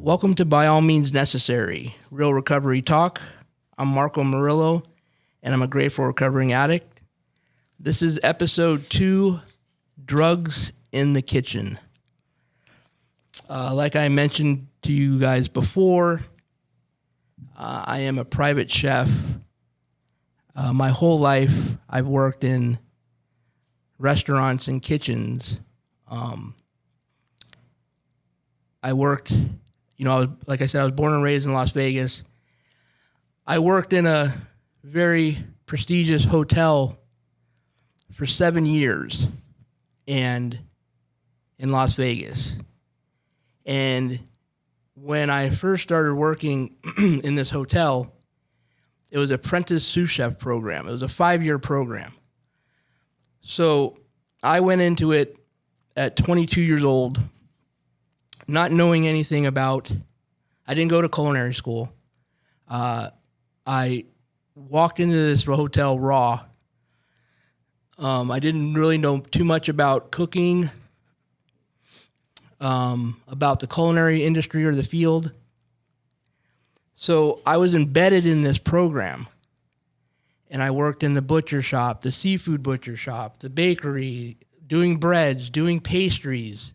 Welcome to By All Means Necessary, Real Recovery Talk. I'm Marco Murillo, and I'm a grateful recovering addict. This is episode 2, Drugs in the Kitchen. Like I mentioned to you guys before, I am a private chef. My whole life, I've worked in restaurants and kitchens. I worked, like I said, I was born and raised in Las Vegas. I worked in a very prestigious hotel for 7 years and in Las Vegas. And when I first started working in this hotel, it was an apprentice sous chef program. It was a 5-year program. So I went into it at 22 years old, not knowing anything about, I didn't go to culinary school. I walked into this hotel raw. I didn't really know too much about cooking, about the culinary industry or the field. So I was embedded in this program, and I worked in the butcher shop, the seafood butcher shop, the bakery, doing breads, doing pastries,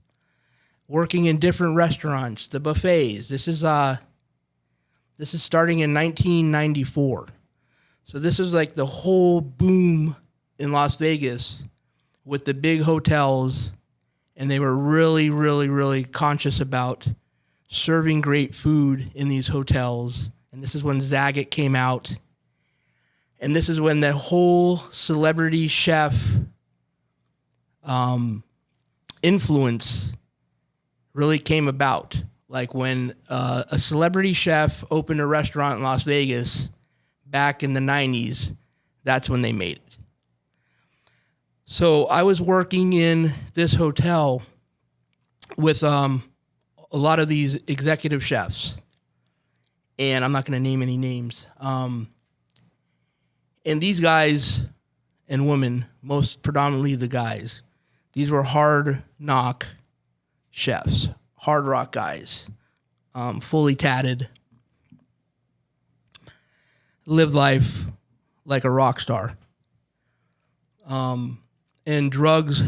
working in different restaurants, the buffets. This is starting in 1994. So this is like the whole boom in Las Vegas with the big hotels, and they were really, really, really conscious about serving great food in these hotels. And this is when Zagat came out. And this is when the whole celebrity chef influence really came about. Like when a celebrity chef opened a restaurant in Las Vegas back in the 90s, that's when they made it. So I was working in this hotel with a lot of these executive chefs, and I'm not going to name any names. And these guys and women, most predominantly the guys, these were hard knock chefs, hard rock guys, fully tatted, lived life like a rock star. And drugs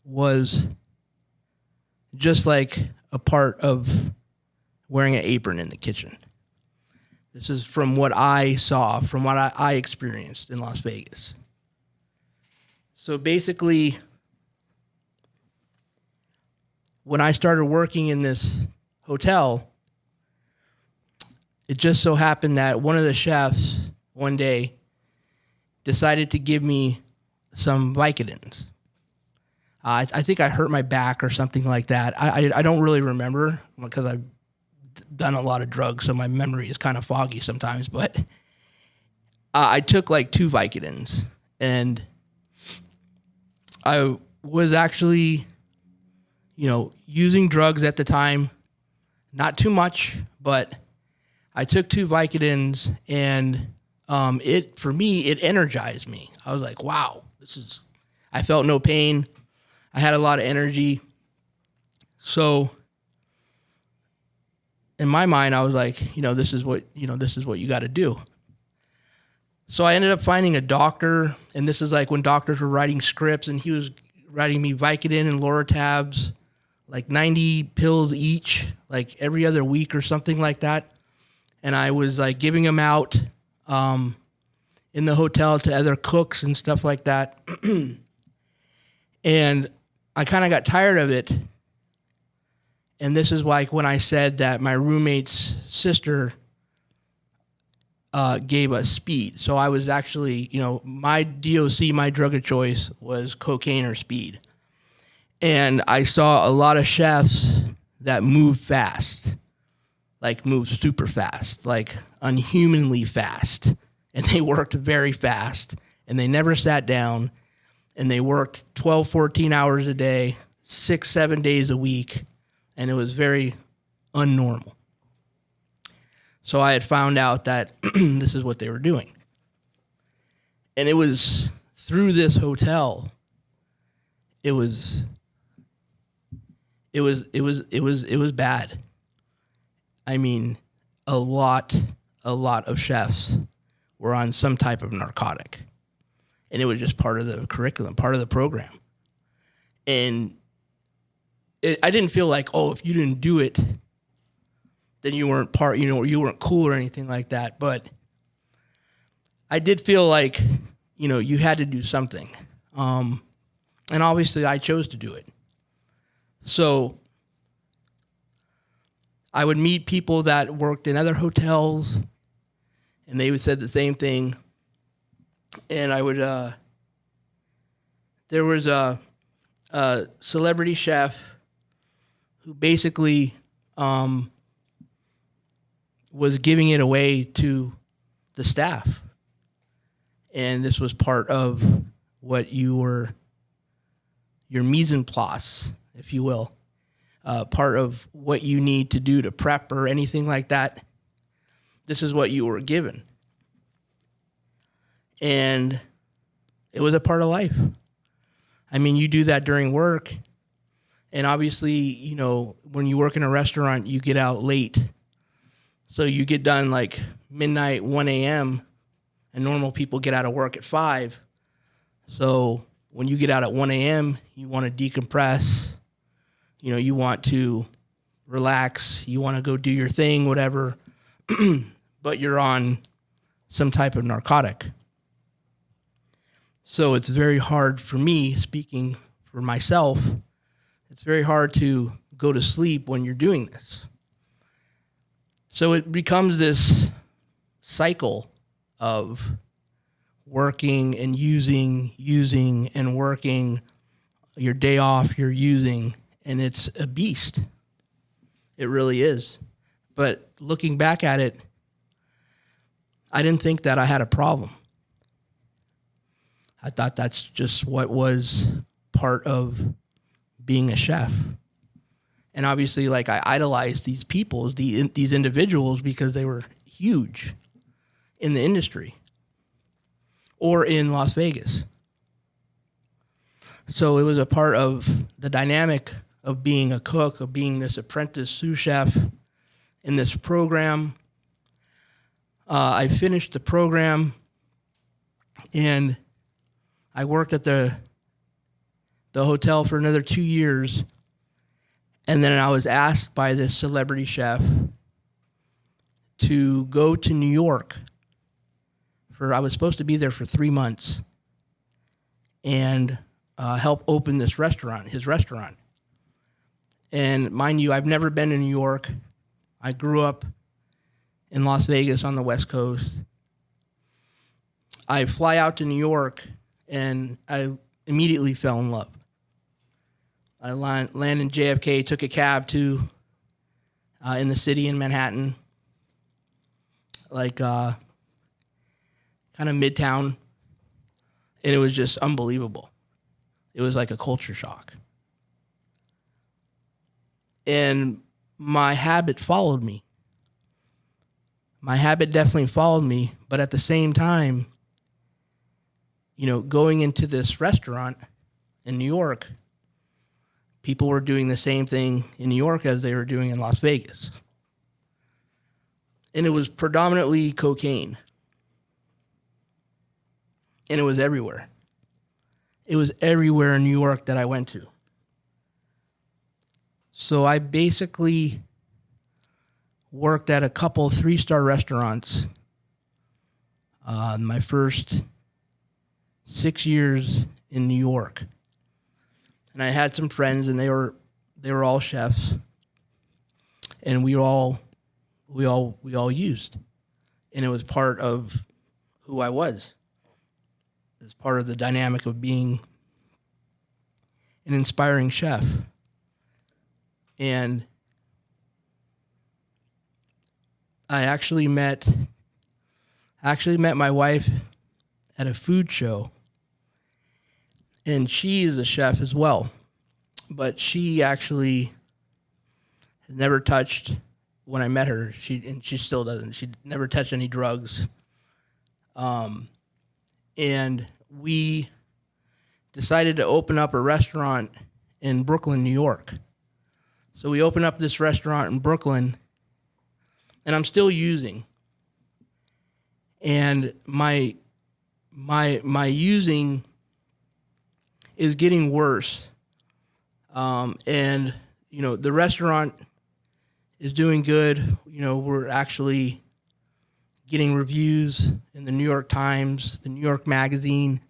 was just like a part of wearing an apron in the kitchen. This is from what I saw, from what I experienced in Las Vegas. So basically, when I started working in this hotel, it just so happened that one of the chefs one day decided to give me some Vicodins. I think I hurt my back or something like that. I don't really remember because I've done a lot of drugs, so my memory is kind of foggy sometimes. But I took like 2 Vicodins, and I was actually, using drugs at the time. Not too much, but I took 2 Vicodins, and for me, it energized me. I was like, wow, I felt no pain. I had a lot of energy. So in my mind, I was like, this is what you got to do. So I ended up finding a doctor, and this is like when doctors were writing scripts, and he was writing me Vicodin and Loratabs, like 90 pills each, like every other week or something like that. And I was like giving them out in the hotel to other cooks and stuff like that. And I kind of got tired of it. And this is like when I said that my roommate's sister gave us speed. So I was actually, my DOC, my drug of choice was cocaine or speed. And I saw a lot of chefs that moved fast, like moved super fast, like unhumanly fast. And they worked very fast, and they never sat down, and they worked 12, 14 hours a day, 6, 7 days a week, and it was very unnormal. So I had found out that this is what they were doing. And it was through this hotel, it was bad. I mean, a lot of chefs were on some type of narcotic. And it was just part of the curriculum, part of the program. And I didn't feel like, oh, if you didn't do it, then you weren't you weren't cool or anything like that. But I did feel like, you had to do something. And obviously I chose to do it. So I would meet people that worked in other hotels, and they would said the same thing. And I would, there was a celebrity chef who basically was giving it away to the staff. And this was part of what your mise en place, if you will, part of what you need to do to prep or anything like that. This is what you were given. And it was a part of life. I mean, you do that during work. And obviously, when you work in a restaurant, you get out late. So you get done like midnight, 1 a.m., and normal people get out of work at 5. So when you get out at 1 a.m., you want to decompress. You want to relax. You want to go do your thing, whatever. But you're on some type of narcotic. So it's very hard for me, speaking for myself, it's very hard to go to sleep when you're doing this. So it becomes this cycle of working and using and working. Your day off, you're using, and it's a beast. It really is. But looking back at it, I didn't think that I had a problem. I thought that's just what was part of being a chef. And obviously, like, I idolized these people, these individuals, because they were huge in the industry or in Las Vegas. So it was a part of the dynamic of being a cook, of being this apprentice sous chef in this program. I finished the program, and I worked at the hotel for another 2 years, and then I was asked by this celebrity chef to go to New York. I was supposed to be there for 3 months and help open his restaurant. And mind you, I've never been to New York. I grew up in Las Vegas on the West Coast. I fly out to New York, and I immediately fell in love. I landed in JFK, took a cab to in the city in Manhattan, like kind of midtown, and it was just unbelievable. It was like a culture shock. And my habit followed me. My habit definitely followed me, but at the same time, going into this restaurant in New York, people were doing the same thing in New York as they were doing in Las Vegas. And it was predominantly cocaine. And it was everywhere. It was everywhere in New York that I went to. So I basically worked at a couple 3-star restaurants my first 6 years in New York. And I had some friends, and they were all chefs, and we all used, and it was part of who I was. It was part of the dynamic of being an inspiring chef. And I actually met my wife at a food show. And she is a chef as well, but she actually had never touched, when I met her, she still doesn't. She never touched any drugs. And we decided to open up a restaurant in Brooklyn, New York. So we opened up this restaurant in Brooklyn, and I'm still using. And my using is getting worse. And the restaurant is doing good. We're actually getting reviews in the New York Times, the New York Magazine.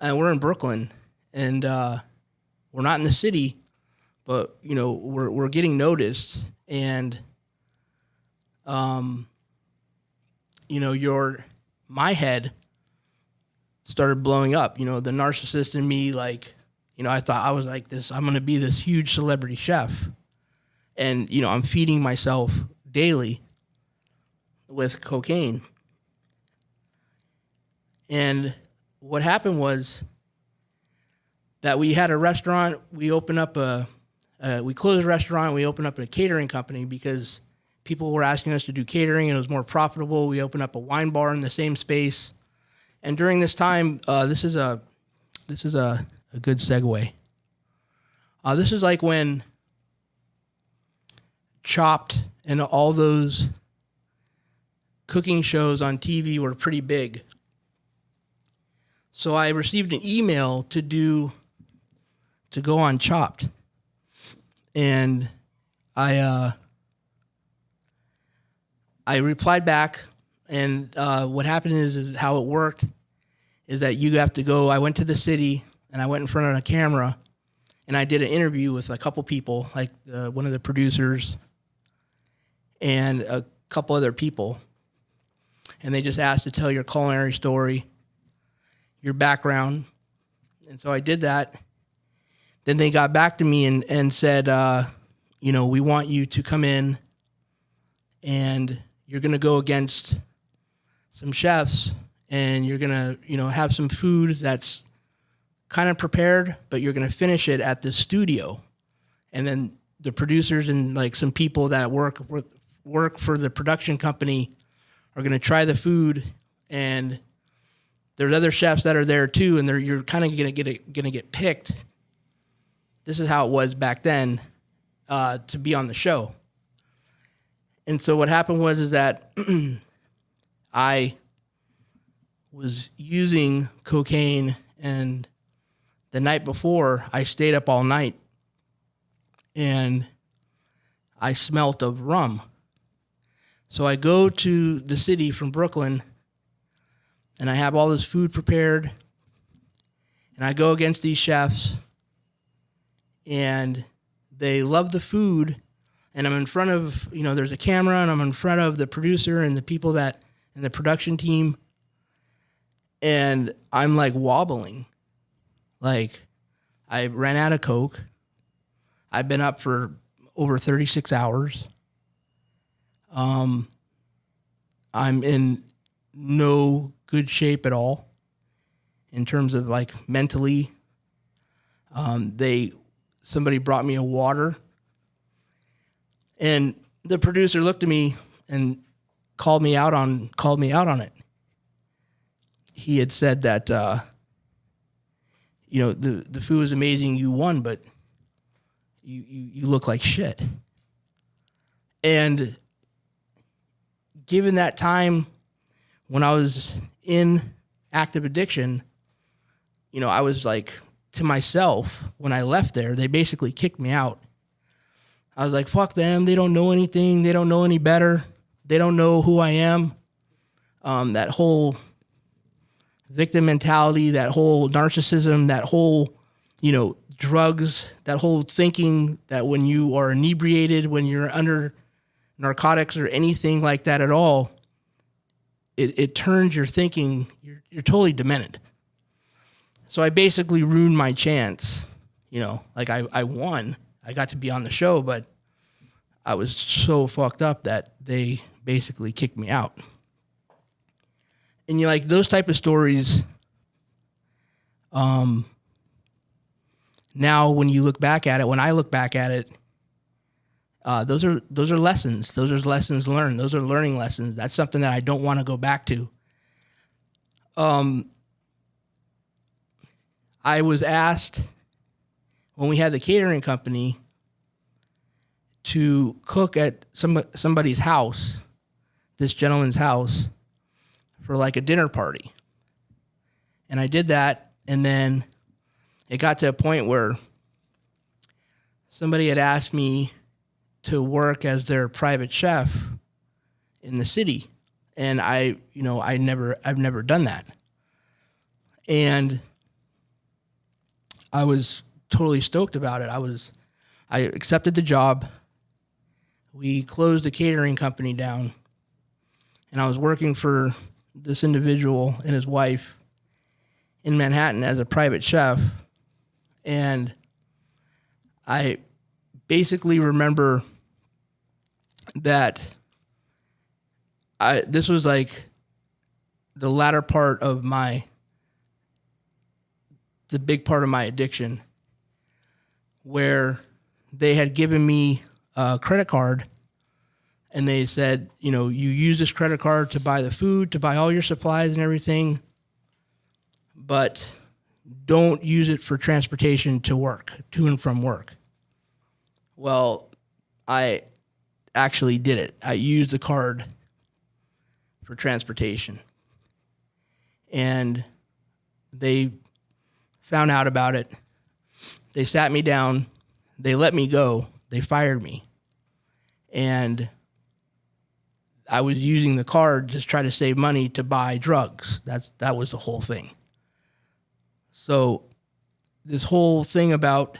We're in Brooklyn, and we're not in the city, but we're getting noticed. And my head started blowing up. The narcissist in me, I thought I was like this. I'm going to be this huge celebrity chef, and I'm feeding myself daily with cocaine. And what happened was that we had a restaurant. We opened up we closed the restaurant. We opened up a catering company because people were asking us to do catering, and it was more profitable. We opened up a wine bar in the same space. And during this time, this is a good segue. This is like when Chopped and all those cooking shows on TV were pretty big. So I received an email to go on Chopped, and I replied back, and what happened is how it worked is that you have to go. I went to the city, and I went in front of a camera, and I did an interview with a couple people, like one of the producers and a couple other people, and they just asked to tell your culinary story, your background, and so I did that. Then they got back to me and said, we want you to come in, and you're going to go against some chefs, and you're going to, have some food that's kind of prepared, but you're going to finish it at the studio. And then the producers and like some people that work for the production company are going to try the food, and there's other chefs that are there too, and you're kind of going to get picked. This is how it was back then to be on the show. And so what happened was that I was using cocaine, and the night before I stayed up all night, and I smelt of rum. So I go to the city from Brooklyn, and I have all this food prepared, and I go against these chefs, and they love the food, and I'm in front of, there's a camera, and I'm in front of the producer and the people and the production team, and I'm like wobbling. Like, I ran out of Coke. I've been up for over 36 hours. I'm in no good shape at all in terms of like mentally. Somebody brought me a water, and the producer looked at me and called me out on it. He had said that the food was amazing, you won, but you look like shit. And given that time when I was in active addiction, I was like to myself when I left there, they basically kicked me out. I was like, fuck them. They don't know anything. They don't know any better. They don't know who I am. That whole victim mentality, that whole narcissism, that whole, drugs, that whole thinking that when you are inebriated, when you're under narcotics or anything like that at all, it turns your thinking, you're totally demented. So I basically ruined my chance. Like I won. I got to be on the show, but I was so fucked up that they basically kicked me out. And like those type of stories, now when you look back at it, when I look back at it, those are lessons. Those are lessons learned. Those are learning lessons. That's something that I don't want to go back to. I was asked when we had the catering company to cook at somebody's house this gentleman's house for like a dinner party. And I did that, and then it got to a point where somebody had asked me to work as their private chef in the city. And I've never done that. And I was totally stoked about it. I accepted the job. We closed the catering company down, and I was working for this individual and his wife in Manhattan as a private chef. And I basically remember that this was like the latter part of the big part of my addiction, where they had given me a credit card, and they said, you use this credit card to buy the food, to buy all your supplies and everything, but don't use it for transportation to work, to and from work. Well, I actually did it. I used the card for transportation. And they found out about it. They sat me down. They let me go. They fired me. And I was using the card to try to save money to buy drugs. That was the whole thing. So this whole thing about,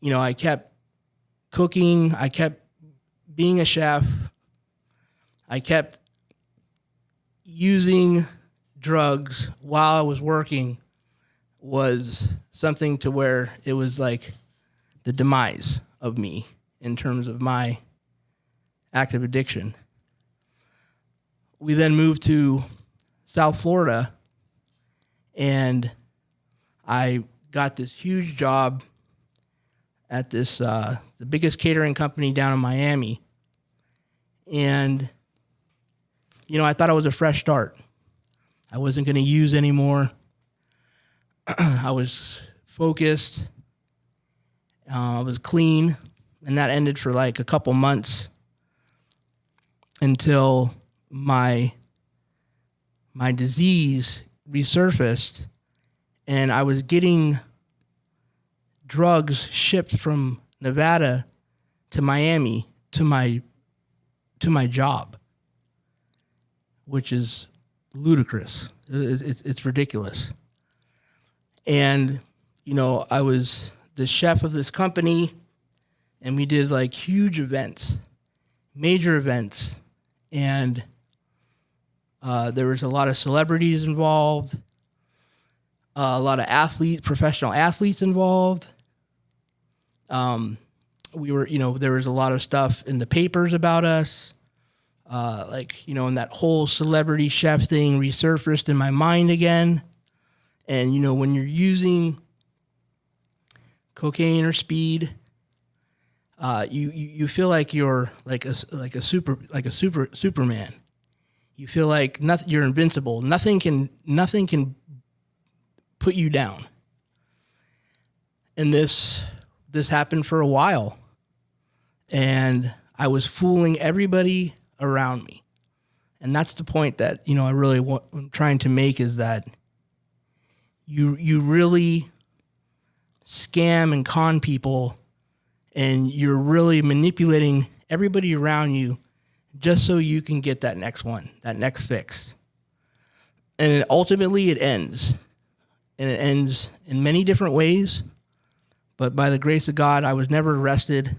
I kept cooking, I kept being a chef, I kept using drugs while I was working, was something to where it was like the demise of me in terms of my active addiction. We then moved to South Florida, and I got this huge job at this the biggest catering company down in Miami. And, I thought it was a fresh start. I wasn't going to use anymore. I was focused. I was clean. And that ended for like a couple months until my disease resurfaced, and I was getting drugs shipped from Nevada to Miami to my job, which is ludicrous. It's ridiculous. And, I was the chef of this company, and we did like huge events, major events. And there was a lot of celebrities involved, a lot of professional athletes involved. We were, there was a lot of stuff in the papers about us. And that whole celebrity chef thing resurfaced in my mind again. And, when you're using cocaine or speed, you feel like you're like a Superman. You feel like you're invincible. Nothing can put you down. And this happened for a while, and I was fooling everybody around me. And that's the point that I'm trying to make, is that you really scam and con people, and you're really manipulating everybody around you just so you can get that next one, that next fix. And ultimately it ends. And it ends in many different ways. But by the grace of God, I was never arrested.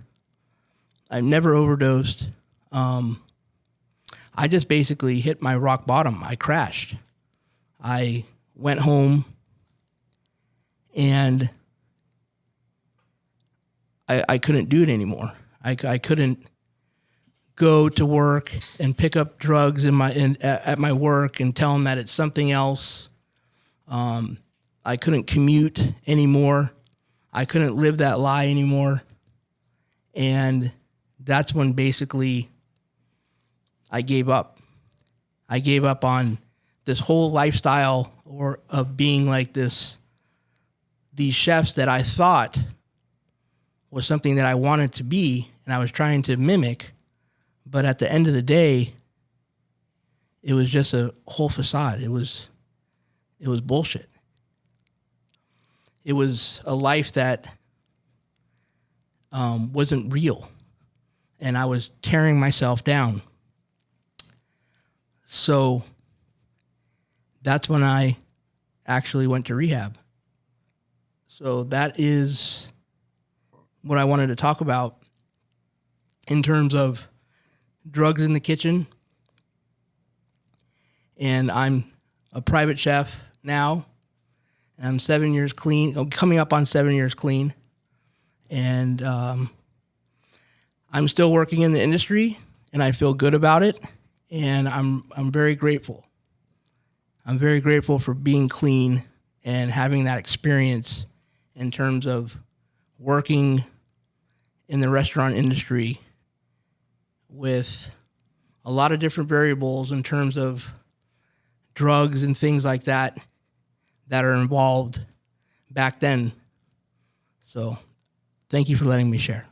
I've never overdosed. I just basically hit my rock bottom. I crashed. I went home, and I couldn't do it anymore. I couldn't go to work and pick up drugs at my work and tell them that it's something else. I couldn't commute anymore. I couldn't live that lie anymore. And that's when basically I gave up. I gave up on this whole lifestyle of being like these chefs that I thought was something that I wanted to be, and I was trying to mimic. But at the end of the day, it was just a whole facade. It was bullshit. It was a life that wasn't real, and I was tearing myself down. So that's when I actually went to rehab. So that is what I wanted to talk about in terms of drugs in the kitchen. And I'm a private chef now, and I'm 7 years clean. I'm coming up on 7 years clean. And I'm still working in the industry, and I feel good about it. And I'm very grateful. I'm very grateful for being clean and having that experience in terms of working in the restaurant industry with a lot of different variables in terms of drugs and things like that are involved back then. So thank you for letting me share.